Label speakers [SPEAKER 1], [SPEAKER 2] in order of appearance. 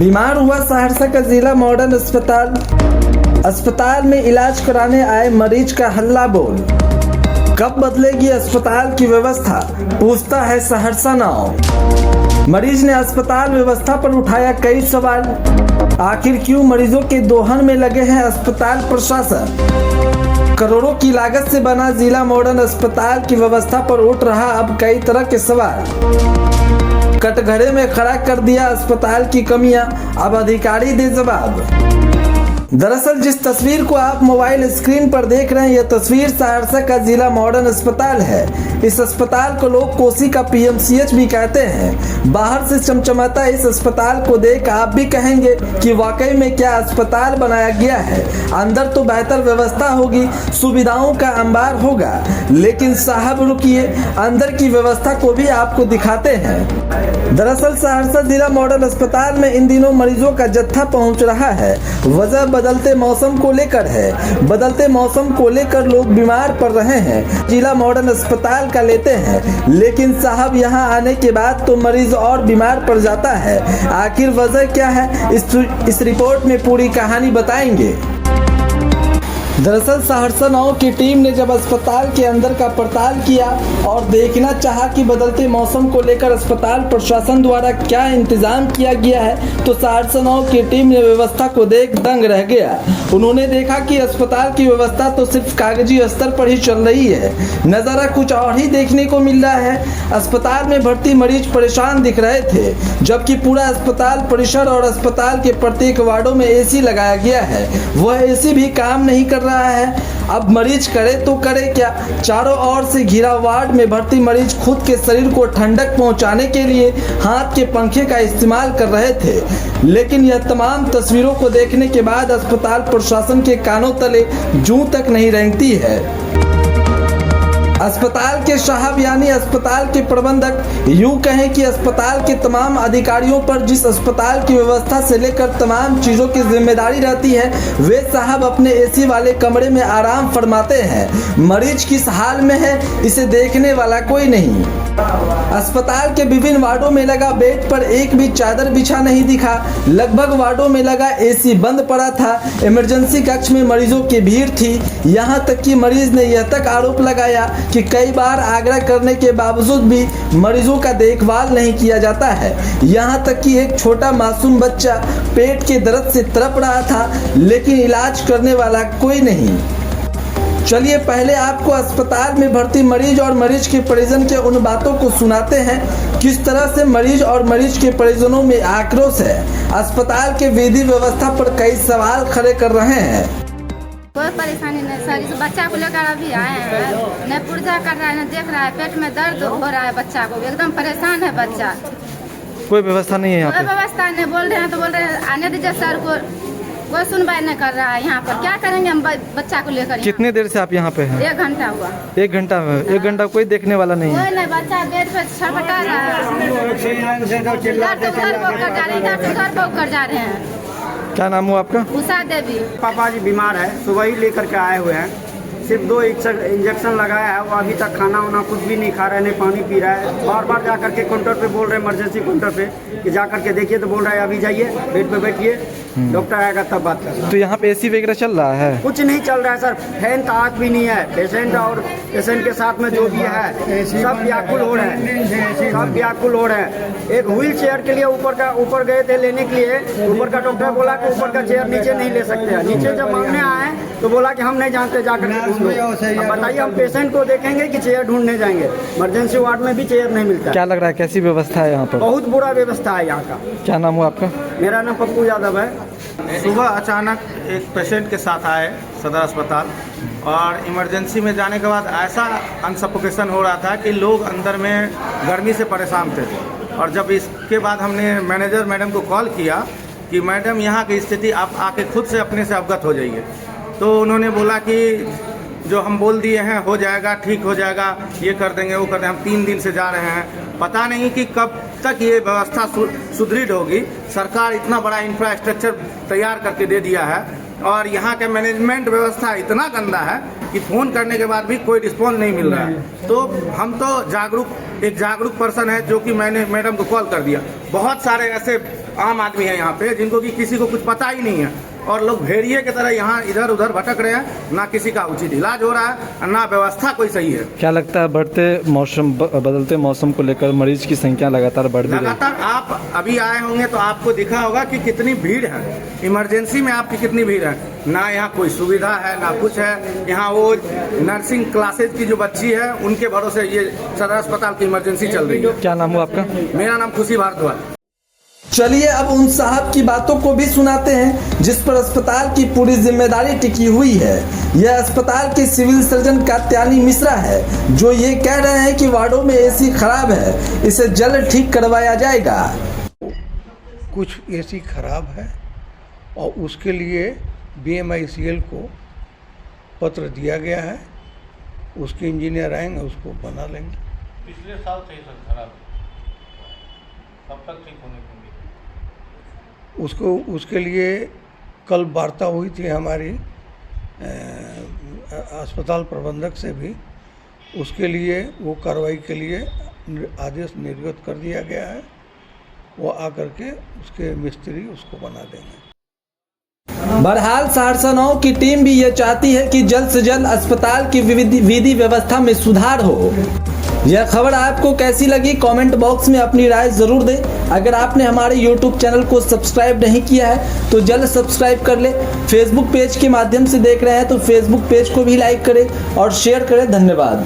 [SPEAKER 1] बीमार हुआ सहरसा का जिला मॉडर्न अस्पताल में इलाज कराने आए मरीज का हल्ला बोल। कब बदलेगी अस्पताल की व्यवस्था, पूछता है सहरसा नाउ। मरीज ने अस्पताल व्यवस्था पर उठाया कई सवाल। आखिर क्यों मरीजों के दोहन में लगे हैं अस्पताल प्रशासन। करोड़ों की लागत से बना जिला मॉडर्न अस्पताल की व्यवस्था पर उठ रहा अब कई तरह के सवाल। कटघरे में खड़ा कर दिया अस्पताल की कमियां, अब अधिकारी दे जवाब। दरअसल जिस तस्वीर को आप मोबाइल स्क्रीन पर देख रहे हैं, यह तस्वीर सहरसा का जिला मॉडर्न अस्पताल है। इस अस्पताल को लोग कोसी का पीएमसीएच भी कहते हैं। बाहर से चमचमाता इस अस्पताल को देख आप भी कहेंगे कि वाकई में क्या अस्पताल बनाया गया है। अंदर तो बेहतर व्यवस्था होगी, सुविधाओं का अंबार होगा, लेकिन साहब रुकिए, अंदर की व्यवस्था को भी आपको दिखाते हैं। दरअसल सहरसा जिला मॉडर्न अस्पताल में इन दिनों मरीजों का जत्था पहुंच रहा है। वजह बदलते मौसम को लेकर है। बदलते मौसम को लेकर लोग बीमार पड़ रहे हैं। जिला मॉडर्न अस्पताल का लेते हैं, लेकिन साहब यहां आने के बाद तो मरीज और बीमार पड़ जाता है। आखिर वजह क्या है, इस रिपोर्ट में पूरी कहानी बताएंगे। दरअसल सहरसा नाउ की टीम ने जब अस्पताल के अंदर का पड़ताल किया और देखना चाहा कि बदलते मौसम को लेकर अस्पताल प्रशासन द्वारा क्या इंतजाम किया गया है, तो सहरसा नाउ की टीम ने व्यवस्था को देख दंग रह गया। उन्होंने देखा कि अस्पताल की व्यवस्था तो सिर्फ कागजी स्तर पर ही चल रही है, नज़ारा कुछ और ही देखने को मिल रहा है। अस्पताल में भर्ती मरीज परेशान दिख रहे थे, जबकि पूरा अस्पताल परिसर और अस्पताल के प्रत्येक वार्डों में एसी लगाया गया है। वह एसी भी काम नहीं कर रहा है। अब मरीज करे तो करे क्या। चारों ओर से घिरा वार्ड में भर्ती मरीज खुद के शरीर को ठंडक पहुंचाने के लिए हाथ के पंखे का इस्तेमाल कर रहे थे, लेकिन यह तमाम तस्वीरों को देखने के बाद अस्पताल प्रशासन के कानों तले जूं तक नहीं रेंगती है। अस्पताल के साहब यानी अस्पताल के प्रबंधक, यूं कहें कि अस्पताल के तमाम अधिकारियों पर जिस अस्पताल की व्यवस्था से लेकर तमाम चीज़ों की जिम्मेदारी रहती है, वे साहब अपने एसी वाले कमरे में आराम फरमाते हैं। मरीज किस हाल में है, इसे देखने वाला कोई नहीं। अस्पताल के विभिन्न वार्डों में लगा बेड पर एक भी चादर बिछा नहीं दिखा। लगभग वार्डों में लगा एसी बंद पड़ा था। इमरजेंसी कक्ष में मरीजों की भीड़ थी। यहां तक कि मरीज ने यह तक आरोप लगाया कि कई बार आग्रह करने के बावजूद भी मरीजों का देखभाल नहीं किया जाता है। यहां तक कि एक छोटा मासूम बच्चा पेट के दर्द से तड़प रहा था, लेकिन इलाज करने वाला कोई नहीं। चलिए पहले आपको अस्पताल में भर्ती मरीज और मरीज के परिजन के उन बातों को सुनाते हैं, किस तरह से मरीज और मरीज के परिजनों में आक्रोश है। अस्पताल के विधि व्यवस्था पर कई सवाल खड़े कर रहे हैं।
[SPEAKER 2] कोई परेशानी नहीं सर, इस बच्चा को लेकर अभी आए हैं, न पुर्जा कर रहा है न देख रहा है, पेट में दर्द हो रहा है बच्चा को, एकदम परेशान है बच्चा।
[SPEAKER 1] कोई व्यवस्था नहीं है यहाँ पे?
[SPEAKER 2] कोई व्यवस्था नहीं, बोल रहे हैं तो बोल रहे हैं आने दीजिए सर को, कोई सुनवाई नहीं कर रहा है यहाँ पर। क्या करेंगे हम बच्चा को लेकर?
[SPEAKER 1] कितने देर से आप यहाँ पे हैं?
[SPEAKER 2] 1 घंटा हुआ।
[SPEAKER 1] 1 घंटा में? 1 घंटा कोई देखने वाला नहीं है?
[SPEAKER 2] कोई नहीं, बच्चा बेड पे छटपटा रहा है, इधर तो घर भोग कर जा रहे हैं, इधर तो घर भोग कर जा रहे हैं।
[SPEAKER 1] क्या नाम हुआ आपका?
[SPEAKER 2] उषा देवी।
[SPEAKER 3] पापा जी बीमार है, सुबह ही लेकर के आए हुए हैं। सिर्फ 2 इंजेक्शन लगाया है, वो अभी तक खाना वाना कुछ भी नहीं खा रहे, नहीं पानी पी रहा है। बार बार जा करके काउंटर पे बोल रहे हैं, इमरजेंसी काउंटर पे कि जा करके देखिए, तो बोल रहा है अभी जाइए बेड पे बैठिए, डॉक्टर आएगा तब बात करें।
[SPEAKER 1] तो यहाँ पे एसी वगैरह चल रहा है?
[SPEAKER 3] कुछ नहीं चल रहा है सर, फैन का आँच भी नहीं है। पेशेंट और पेशेंट के साथ में जो भी है सब व्याकुल हो रहे हैं, सब व्याकुल हो रहे हैं। एक व्हील चेयर के लिए ऊपर गए थे लेने के लिए, ऊपर का डॉक्टर बोला कि ऊपर का चेयर नीचे नहीं ले सकते हैं। नीचे जब मांगने आए तो बोला कि हम नहीं जानते, जाकर अब बताइए हम पेशेंट को देखेंगे कि चेयर ढूंढने जाएंगे? इमरजेंसी वार्ड में भी चेयर नहीं मिलता।
[SPEAKER 1] क्या लग रहा है, कैसी व्यवस्था है यहाँ पर?
[SPEAKER 3] बहुत बुरा व्यवस्था है यहाँ का।
[SPEAKER 1] क्या नाम हुआ आपका?
[SPEAKER 3] मेरा नाम पप्पू यादव है।
[SPEAKER 4] सुबह अचानक एक पेशेंट के साथ आए सदर अस्पताल, और इमरजेंसी में जाने के बाद ऐसा अनसफोकेशन हो रहा था कि लोग अंदर में गर्मी से परेशान थे। और जब इसके बाद हमने मैनेजर मैडम को कॉल किया कि मैडम यहाँ की स्थिति आप आके खुद से अपने से अवगत हो जाइए, तो उन्होंने बोला कि जो हम बोल दिए हैं हो जाएगा, ठीक हो जाएगा, ये कर देंगे वो कर देंगे। हम 3 दिन से जा रहे हैं, पता नहीं कि कब तक ये व्यवस्था सुदृढ़ होगी। सरकार इतना बड़ा इंफ्रास्ट्रक्चर तैयार करके दे दिया है, और यहाँ के मैनेजमेंट व्यवस्था इतना गंदा है कि फ़ोन करने के बाद भी कोई रिस्पॉन्स नहीं मिल रहा है। तो हम तो एक जागरूक पर्सन है, जो कि मैंने मैडम को कॉल कर दिया। बहुत सारे ऐसे आम आदमी है यहाँ पे, जिनको कि किसी को कुछ पता ही नहीं है, और लोग भेड़िए की तरह यहाँ इधर उधर भटक रहे हैं। ना किसी का उचित इलाज हो रहा है, ना व्यवस्था कोई सही है।
[SPEAKER 1] क्या लगता है बदलते मौसम को लेकर मरीज की संख्या लगातार बढ़ रही है?
[SPEAKER 4] लगातार आप अभी आए होंगे तो आपको दिखा होगा कि कितनी भीड़ है, इमरजेंसी में आपकी कितनी भीड़ है। ना यहाँ कोई सुविधा है, ना कुछ है। यहाँ वो नर्सिंग क्लासेज की जो बच्ची है, उनके भरोसे ये सदर अस्पताल की इमरजेंसी चल रही है।
[SPEAKER 1] क्या नाम हुआ आपका?
[SPEAKER 4] मेरा नाम खुशी भारद्वाज।
[SPEAKER 1] चलिए अब उन साहब की बातों को भी सुनाते हैं जिस पर अस्पताल की पूरी जिम्मेदारी टिकी हुई है। यह अस्पताल के सिविल सर्जन कात्यायनी मिश्रा है, जो ये कह रहे हैं कि वार्डों में एसी खराब है, इसे जल्द ठीक करवाया जाएगा।
[SPEAKER 5] कुछ एसी खराब है और उसके लिए BMICL को पत्र दिया गया है। उसके इंजीनियर आएंगे, उसको बना लेंगे।
[SPEAKER 6] पिछले साल से ही सर खराब है, कब तक ठीक होने देंगे?
[SPEAKER 5] उसके लिए कल वार्ता हुई थी हमारी अस्पताल प्रबंधक से भी। उसके लिए वो कार्रवाई के लिए आदेश निर्गत कर दिया गया है। वो आकर के उसके मिस्त्री उसको बना देंगे।
[SPEAKER 1] बहरहाल सहरसा 9 की टीम भी ये चाहती है कि जल्द से जल्द अस्पताल की विधि व्यवस्था में सुधार हो। यह खबर आपको कैसी लगी कमेंट बॉक्स में अपनी राय जरूर दें। अगर आपने हमारे YouTube चैनल को सब्सक्राइब नहीं किया है तो जल्द सब्सक्राइब कर ले। फेसबुक पेज के माध्यम से देख रहे हैं तो फेसबुक पेज को भी लाइक करें और शेयर करें। धन्यवाद।